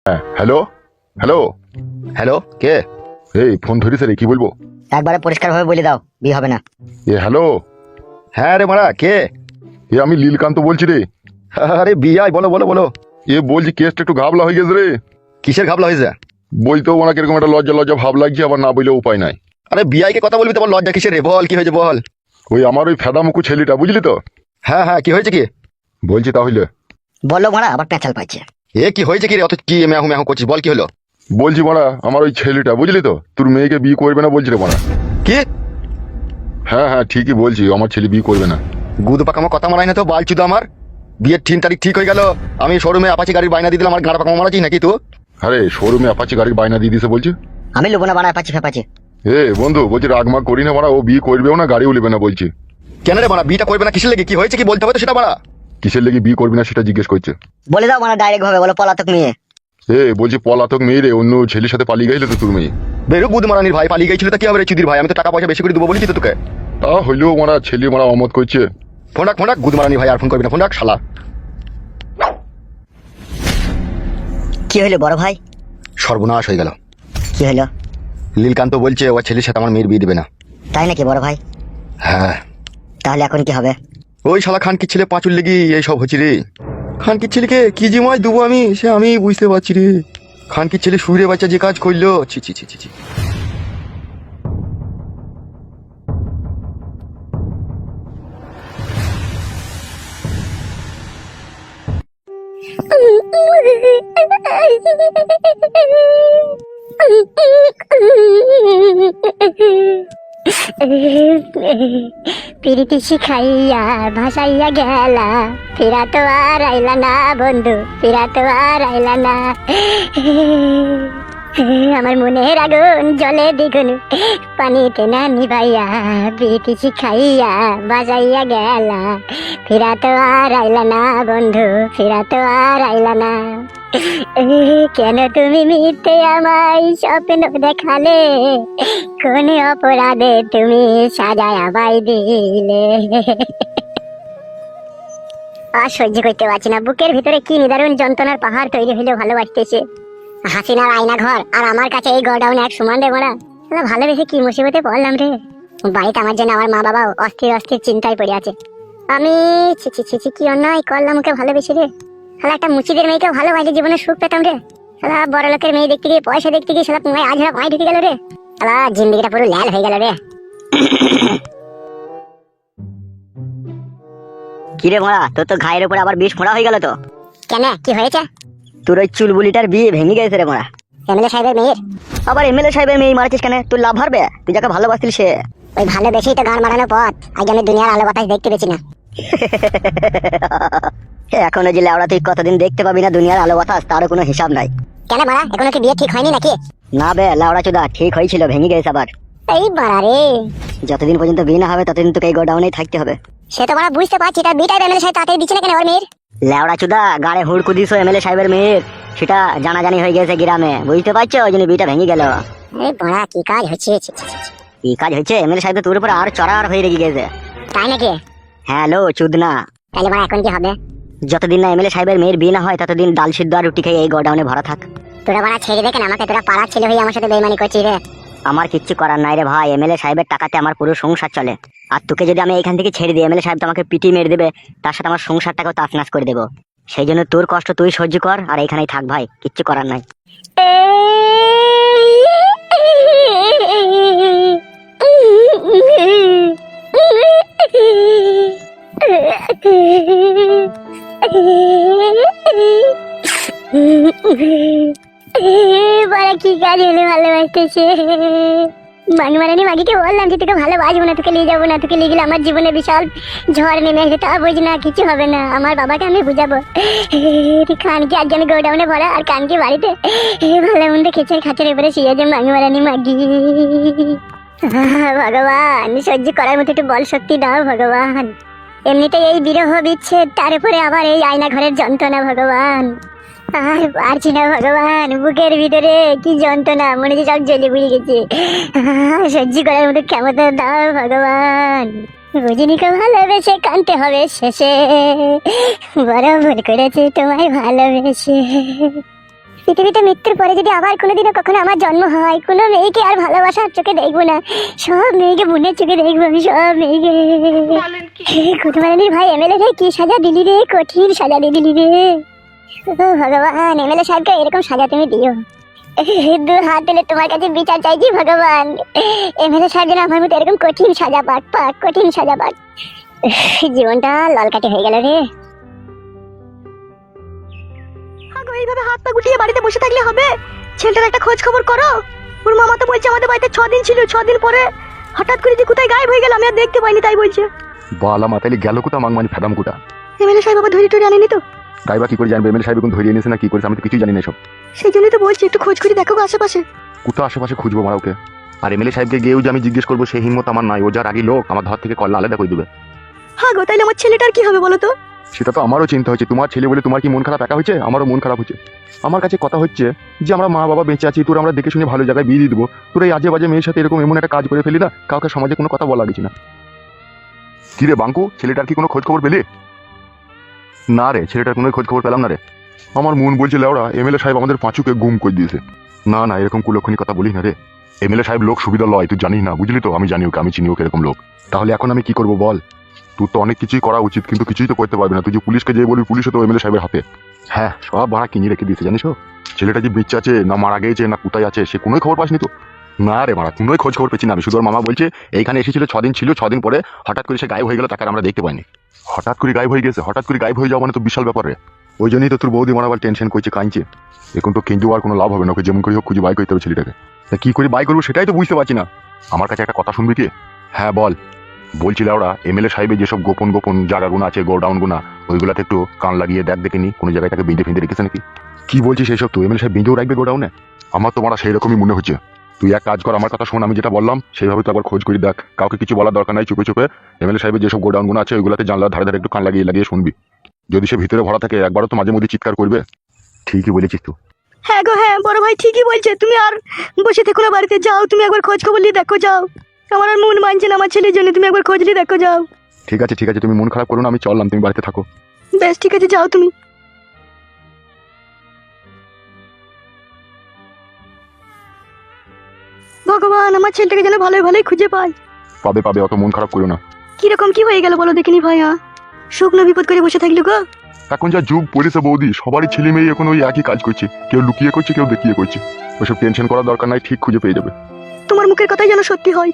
Hello hello hello, কে? এই phone ধরিস রে, কি বলবো? একবারে পরিষ্কার ভাবে বলে দাও, বিয়ে হবে না। হ্যালো। হ্যাঁ রে মারা, কে? আমি লীলকান্ত বলছি রে। আরে বিয়াই, বলো বলো বলো। বলছি কেসটা একটু ঘাবলা হয়ে গেছে রে। কিসের ঘাবলা হয়েছে? বলতেও ওনাকে এরকম একটা লজ্জা লজ্জা ভাব লাগছে, আবার না বললে উপায় নাই। আরে বিয়াইকে কথা বলবি, তোমার লজ্জা কিসের রে? বল কি হয়েছে বল। আমার ওই ফেদামুকু ছেলেটা, বুঝলি তো? হ্যাঁ হ্যাঁ, কি হয়েছে কি? বলছি তাহলে বললো মারা আবার পেঁচাল পাইছে। কি হয়েছে কি রে? অত কি মেহু মেহু করছিস, বল কি হলো? বলছি মারা, আমার ওই ছেলেটা, বুঝলি তো, তোর মেয়েকে বিয়ে করবে না বলছি রে মারা। কি? হ্যাঁ হ্যাঁ ঠিকই বলছি, আমার ছেলে বিয়ে করবে না। গুদু পাকামো কথা মারাই না তো, বালচুদা আমার। বিয়ের 3 তারিখ ঠিক হয়ে গেল, আমি শোরুমে আপাচি গাড়ির বাইনা দিয়ে দিলাম, আমার গাড়া পাকামো মারাচ্ছিস নাকি তুই? আরে শোরুমে অ্যাপাচি গাড়ির বাইনা দিয়ে দিছে বলছে। আমি লোবো না বানায় পাচ্ছি ফেপাচ্ছি। বন্ধু বলছি রাগমাগ করি না মারা, ও বিয়ে করবেও না, গাড়িও নেবে না বলছি। কেন রে মারা বিয়েটা করবে না? কিসের লেগে? কি হয়েছে কি বলতে হবে তো সেটা মারা। কিসের লেগে বিয়ে করবি না সেটা জিজ্ঞেস করছে। বলে দাও মানে ডাইরেক্ট ভাবে বলো, পলাতক মেয়ে। বলছি পলাতক মেয়ে রে, অন্য ছেলের সাথে পালিয়ে গেছিল তো তোর মেয়ে। বেরো গুদ মারানির ভাই পালিয়ে গেছিল, তা কি হবে রে চুদির ভাই? আমি তো টাকা পয়সা বেশি করে দেবো বলেছি তো তোকে। তা হইলেও মারা ছেলে মারা অমত করছে। ফোন রাখ গুদ মারানি ভাই, আর ফোন করবি না, ফোন রাখ শালা। কি হইলো বড় ভাই? সর্বনাশ হয়ে গেল। কি হইলো? লীলকান্ত বলছে ও ছেলের সাথে আমার মেয়ের বিয়ে দেবে না। তাই নাকি বড় ভাই? হ্যাঁ। তাহলে এখন কি হবে? ওই শালা খানকির ছেলে পাঁচুর লেগি এইসব হচ্ছে রে। খানকির ছেলেকে কি জিমায় দেবো আমি, সে আমি বুঝতে পারছি রে। খানকির ছেলে সুরে বাচ্চা যে কাজ করলো, ছি ছি ছি ছি ছি। প্রীতি শিখাইয়া ভাসাইয়া গেলা, ফিরা তো আর আইলা না বন্ধু, ফিরা তো আর আইলা না। আমার মনের আগুন জলে দ্বিগুণ, পানিতে না নিভাইয়া প্রীতি শিখাইয়া ভাসাইয়া গেলা, ফিরা তো আর আইলা না বন্ধু, ফিরা তো আর আইলা না। কেন তুমি মিথ্যে আমায় স্বপ্ন দেখালে, কোন অপরাধে তুমি সাজায় আমায় দিলে। আর সহ্য করতে পারছি না, বুকের ভিতরে কি নিদারুণ যন্ত্রণার পাহাড় তৈরি হইলে ভালোবাসতেছে। হাসিনার আয়না ঘর আর আমার কাছে এই গোডাউন এক সমান রে মারা। ভালোবেসে কি মুসিবতে পড়লাম রে। বাড়িতে আমার জন্য আমার মা বাবা অস্থির অস্থির চিন্তায় পড়ে আছে। আমি ছি ছি ছি ছি, কি অন্যায় করলাম ওকে ভালোবেসে রে। শালা একটা মুচিদের মেয়েকে ভালোবাসে জীবনে সুখ পেতাম রে। শালা বড় লোকের মেয়ে দেখতে গিয়ে, পয়সা দেখতে গিয়ে শালা পুঙ্গায় আজ পায়ে ঢুকে গেল রে। শালা জিন্দিগিটা পুরো লাল হয়ে গেল রে। কিরে মারা, তোর তো ঘায়ের উপরে আবার বিষ ফোড়া হয়ে গেল তো। কেন, কি হয়েছে? তোর ওই চুলবুলিটার বিয়ে ভেঙে গেছে রে মারা। এমএলএ সাহেবের মেয়ের? আবার এমএলএ সাহেবের মেয়ে মারছিস কেন? তুই লাভ হারবে? তুই যাকে ভালোবাসতিল সে। ওই ভালোবেসেই তো গান মারানোর পথ। আজ আমি দুনিয়ার আলো বাতাস দেখতে পেয়েছি না। এখনো যে লেওড়া তুই কতদিন দেখতে পাবি না দুনিয়ার আলো বাতাস, তারও কোনো হিসাব নাই। কেন মারা, এখনো কি বিয়ে ঠিক হয়নি নাকি? না বে লেওড়া চোদা, ঠিক হয়েছিল, ভেঙে গেছে আবার। এই বাড়া রে। যতদিন পর্যন্ত বিয়ে না হবে ততদিন তোকে এই গোডাউনেই থাকতে হবে। সে তো মারা বুঝতে পারছি, তার বিটাই এমএলএ সাহেব তাড়াতাড়ি দিচ্ছে না কেন ওর মেয়ের? লেওড়া চোদা, গাড়ে হুড়কু দিস এমএলএ সাহেবের মেয়ের, সেটা জানাজানি হয়ে গেছে গ্রামে, বুঝতে পারছো? ওই জন্য বিয়েটা ভেঙে গেল। এই বাড়া কি কাজ হচ্ছে? ছি, ছি, ছি, ছি। কি কাজ হয়েছে? এমএলএ সাহেব তোর উপর আর চড়ার হয়ে রেগে গেছে। তাই নাকি? হ্যালো চুদনা। তাহলে মারা এখন কি হবে? যতদিন না এমএলএ সাহেবের মেয়ের বিয়ে না হয় ততদিন ডাল সিদ্ধ আর রুটি খেয়ে এই গোডাউনে ভরা থাক। তোরা মারা ছেড়ে দেখেন আমাকে, তোরা পাড়ার ছেলে হয়ে আমার সাথে বেইমানি করছিস রে। আমার কিচ্ছু করার নাই রে ভাই, এমএলএ সাহেবের টাকাতে আমার পুরো সংসার চলে। আর তোকে যদি আমি এখান থেকে ছেড়ে দিই, এমএলএ সাহেব তো আমাকে পিটি মেরে দেবে, তার সাথে আমার সংসারটাকেও তাছনাছ করে দেবো। সেই জন্য তোর কষ্ট তুই সহ্য কর, আর এইখানেই থাক ভাই, কিচ্ছু করার নাই। বড় কি কাজ হলে ভালোবাসতেছে। মাগি মারানি মাগিকে বললাম যে তোকে ভালোবাসবো না, তোকে নিয়ে যাবো না, তোকে নিয়ে গেলে আমার জীবনে বিশাল ঝড় নেমে আসবে। তা বুঝ না, কিছু হবে না, আমার বাবাকে আমি বুঝাবো। খানকে আজকে আমি গোডাউনে ভরা, আর কানকে বাড়িতে ভালো মন্দ খেচে খাঁচের এবারে শুয়েছে মাগি মারানি মাগি। ভগবান, সহ্য করার মতো একটু বল শক্তি দাও ভগবান। এমনিতে এই বিরহ বিচ্ছেদ, তার উপরে আবার এই আয়না ঘরের যন্ত্রণা ভগবান। আর পারছি না ভগবান, বুকের ভিতরে কি যন্ত্রণা, মনে হচ্ছে সব জ্বলে পুড়ে গেছে। সহ্য করার মতো ক্ষমতা দাও ভগবান। রজনীকে ভালোবেসে কানতে হবে শেষে, বড় ভুল করেছে তোমায় ভালোবেসে। পৃথিবীতে মৃত্যুর পরে যদি আবার কোনোদিনও কখনো আমার জন্ম হয়, কোনো মেয়েকে আর ভালোবাসার চোখে দেখবো না, সব মেয়েকে বোনের চোখে দেখবো আমি, সব মেয়েকে। কুটুমারানির ভাই এমএলএ রে কি সাজা দিলি রে, কঠিন সাজা দিয়ে দিলি রে। ও ভগবান, এমএলএ সাহেবকে এরকম সাজা তুমি দিও। দু হাত তুলে তোমার কাছে বিচার চাইছি ভগবান, এমএলএ সাহেব যেন আমার মতো এরকম কঠিন সাজা পাক, কঠিন সাজা পাক। জীবনটা ললকাটি হয়ে গেল রে। এইভাবে হাত পা গুটিয়ে বাড়িতে বসে থাকলে হবে? ছেলেটার একটা খোঁজ খবর করো। ওর মামা তো বলছে আমাদের বাড়িতে 6 দিন ছিল, 6 দিন পরে হঠাৎ করে যে কোথায় গায়েব হয়ে গেল, আমি আর দেখতে পাইনি, তাই বলছে। বালা মাতালি গেল কোথা মাংমানি ফেদাম কোথা? এমএলএ সাহেব আবার ধরে টরে আনেনি তো? গাইবা কি করে জানবে এমএলএ সাহেব এখন ধরিয়ে এনেছে না কি করেছে? আমি তো কিছুই জানি না সব। সেই জন্যই তো বলছি একটু খোঁজ করে দেখো গো আশেপাশে। কোথা আশেপাশে খুঁজবো মারা ওকে? আর এমএলএ সাহেবকে গিয়েও যে আমি জিজ্ঞেস করবো সেই হিম্মত আমার নাই। ও যার আগে লোক, আমার ধর থেকে কল্লা আলাদা করে দেবে। হ্যাঁ গো, তাইলে আমার ছেলেটার কি হবে বলো তো? সেটা তো আমারও চিন্তা হচ্ছে। তোমার ছেলে বলে তোমার কি মন খারাপ একা হয়েছে? আমারও মন খারাপ হচ্ছে। আমার কাছে কথা হচ্ছে যে আমরা মা বাবা বেঁচে আছি, তোর আমরা দেখে শুনে ভালো জায়গায় বিয়ে দিয়ে দেবো, তোর এই আজে বাজে মেয়ের সাথে এরকম এমন একটা কাজ করে ফেলি না, কাউকে সমাজে কোনো কথা বলা গেছি না। কি রে বাঙ্কু, ছেলেটার কি কোনো খোঁজ খবর পেলি? না রে, ছেলেটার কোনো খোঁজ খবর পেলাম না রে। আমার মন বলছে লেওড়া এমএলএ সাহেব আমাদের পাঁচুকে গুম করে দিয়েছে। না না, এরকম কুলক্ষণী কথা বলিস না রে। এমএলএ সাহেব লোক সুবিধা লয়, তুই জানিস না, বুঝলি তো? আমি জানি ওকে, আমি চিনি ওকে এরকম লোক। তাহলে এখন আমি কি করবো বল? তোর তো অনেক কিছুই করা উচিত, কিন্তু কিছুই তো করতে পারবি না। তুই যে পুলিশকে যে বলবি, পুলিশে তো এমএলএ সাহেবের হাতে। হ্যাঁ, সব ভাড়া কিনে রেখে দিয়েছে জানিস? ছেলেটা যে বেঁচে আছে না মারা গেছে না কোথায় আছে সে কোনোই খবর পাসনি তো? না রে মারা, কোনোই খোঁজ খবর পেয়েছি না আমি। শুধু ওর মামা বলছে এইখানে এসেছিল 6 দিন ছিল, 6 দিন পরে হঠাৎ করে সে গায়েব হয়ে গেল, তাকে আর আমরা দেখতে পাইনি। হঠাৎ করে গায়েব হয়ে গেছে? হঠাৎ করে গায়েব হয়ে যাওয়া মানে তো বিশাল ব্যাপার রে। ওই জন্যই তো তোর বৌদি মারা আবার টেনশন করছে, কাঁদছে। এখন তো কিন্তু আর কোনো লাভ হবে না, ওকে যেমন করে হোক খুঁজে বাই করতে হবে ছেলেটাকে। তা কি করে বাই করবো সেটাই তো বুঝতে পারছি না। আমার কাছে একটা কথা শুনবি কি? হ্যাঁ বল। বলছিল ওরা এমএলএ সাহেবের যেসব গোপন গোপন জায়গাগুলো আছে, গোডাউন গুনা, ওইগুলাতে একটু কান লাগিয়ে দেখিনি কোনো জায়গায় তাকে বেঁধে ফেঁধে রেখেছে নাকি? কি বলছিস সেসব? তো এমএলএ সাহেব বেঁধেও রাখবে গোডাউনে? আমার তো মারা সেই রকমই মনে হচ্ছে। তুই এক কাজ কর, আমার কথা শোন, আমি যেটা বললাম সেইভাবে তো আবার খোঁজ করে দেখ। কাউকে কিছু বলার দরকার নাই, চুপে চুপে এমএলএ সাহেবের যেসব গোডাউন গুলো আছে ওইগুলাতে জানলার ধারে ধারে একটু কান লাগিয়ে লাগিয়ে শুনবি। যদি সে ভিতরে ভরা থাকে একবারও তো মাঝে মধ্যে চিৎকার করবে। ঠিকই বলেছিস তুই। হ্যাঁ গো হ্যাঁ, বড় ভাই ঠিকই বলছে। তুমি আর বসে থেকো না, বাড়িতে যাও, তুমি একবার খোঁজ খবর নিয়ে দেখো, যাও। আমার আর মন মানছে না আমার ছেলের জন্য, তুমি একবার খোঁজ নিয়ে দেখো, যাও। ঠিক আছে ঠিক আছে, তুমি মন খারাপ করো না, আমি চললাম, তুমি বাড়িতে থাকো। বেশ ঠিক আছে, যাও তুমি। ভগবান, আমার ছেলেটাকে যেন ভালোই ভালোই খুঁজে পাই। পাবে পাবে, অত মন খারাপ করো না। কিরকম কি হয়ে গেল বলো দেখিনি ভাই? শুকনো বিপদ করে বসে থাকলো গো। এখন যা যুগ পড়েছে বৌদি, সবারই ছেলে মেয়ে এখন ওই একই কাজ করছে, কেউ লুকিয়ে করছে কেউ দেখিয়ে করছে। ওইসব টেনশন করার দরকার নাই, ঠিক খুঁজে পেয়ে যাবে। তোমার মুখের কথাই যেন সত্যি হয়।